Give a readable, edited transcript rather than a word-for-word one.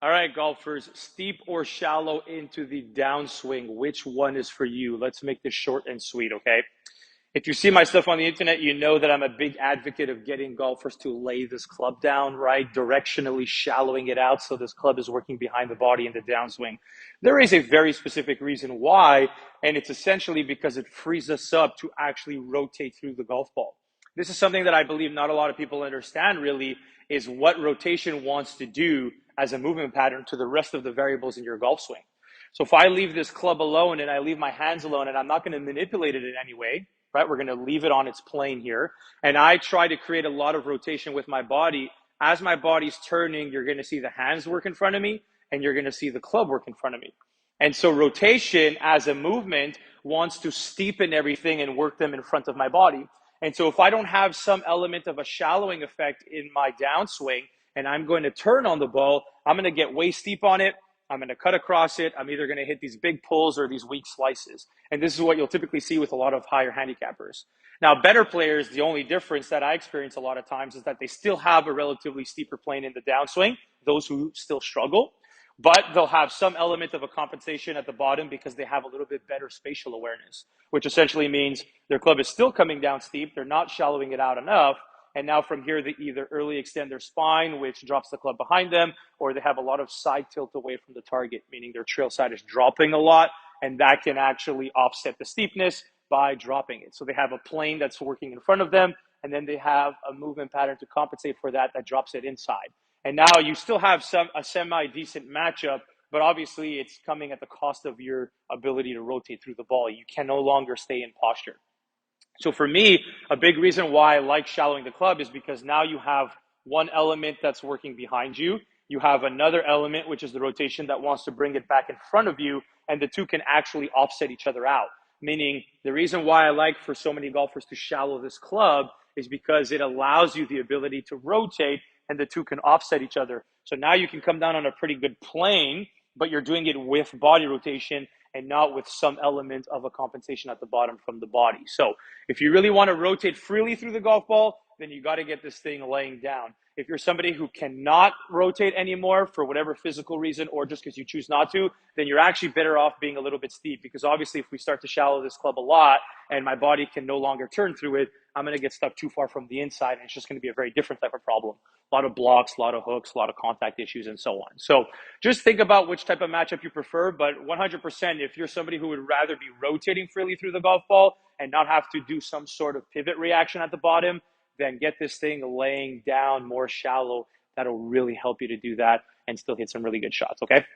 All right, golfers, steep or shallow into the downswing. Which one is for you? Let's make this short and sweet, okay? If you see my stuff on the internet, you know that I'm a big advocate of getting golfers to lay this club down, right? Directionally shallowing it out so this club is working behind the body in the downswing. There is a very specific reason why, and it's essentially because it frees us up to actually rotate through the golf ball. This is something that I believe not a lot of people understand really is what rotation wants to do as a movement pattern to the rest of the variables in your golf swing. So if I leave this club alone and I leave my hands alone and I'm not going to manipulate it in any way, right? We're going to leave it on its plane here. And I try to create a lot of rotation with my body. As my body's turning, you're going to see the hands work in front of me and you're going to see the club work in front of me. And so rotation as a movement wants to steepen everything and work them in front of my body. And so if I don't have some element of a shallowing effect in my downswing and I'm going to turn on the ball, I'm going to get way steep on it. I'm going to cut across it. I'm either going to hit these big pulls or these weak slices. And this is what you'll typically see with a lot of higher handicappers. Now, better players, the only difference that I experience a lot of times is that they still have a relatively steeper plane in the downswing, those who still struggle, but they'll have some element of a compensation at the bottom because they have a little bit better spatial awareness, which essentially means their club is still coming down steep. They're not shallowing it out enough. And now from here, they either early extend their spine, which drops the club behind them, or they have a lot of side tilt away from the target, meaning their trail side is dropping a lot, and that can actually offset the steepness by dropping it. So they have a plane that's working in front of them, and then they have a movement pattern to compensate for that that drops it inside. And now you still have a semi-decent matchup, but obviously it's coming at the cost of your ability to rotate through the ball. You can no longer stay in posture. So for me, a big reason why I like shallowing the club is because now you have one element that's working behind you. You have another element, which is the rotation that wants to bring it back in front of you, and the two can actually offset each other out. Meaning the reason why I like for so many golfers to shallow this club is because it allows you the ability to rotate and the two can offset each other. So now you can come down on a pretty good plane, but you're doing it with body rotation and not with some element of a compensation at the bottom from the body. So if you really want to rotate freely through the golf ball, then you got to get this thing laying down. If you're somebody who cannot rotate anymore for whatever physical reason or just because you choose not to, then you're actually better off being a little bit steep, because obviously if we start to shallow this club a lot and my body can no longer turn through it, I'm going to get stuck too far from the inside and it's just going to be a very different type of problem. A lot of blocks, a lot of hooks, a lot of contact issues, and so on. So just think about which type of matchup you prefer, but 100%, if you're somebody who would rather be rotating freely through the golf ball and not have to do some sort of pivot reaction at the bottom, then get this thing laying down more shallow. That'll really help you to do that and still hit some really good shots, okay?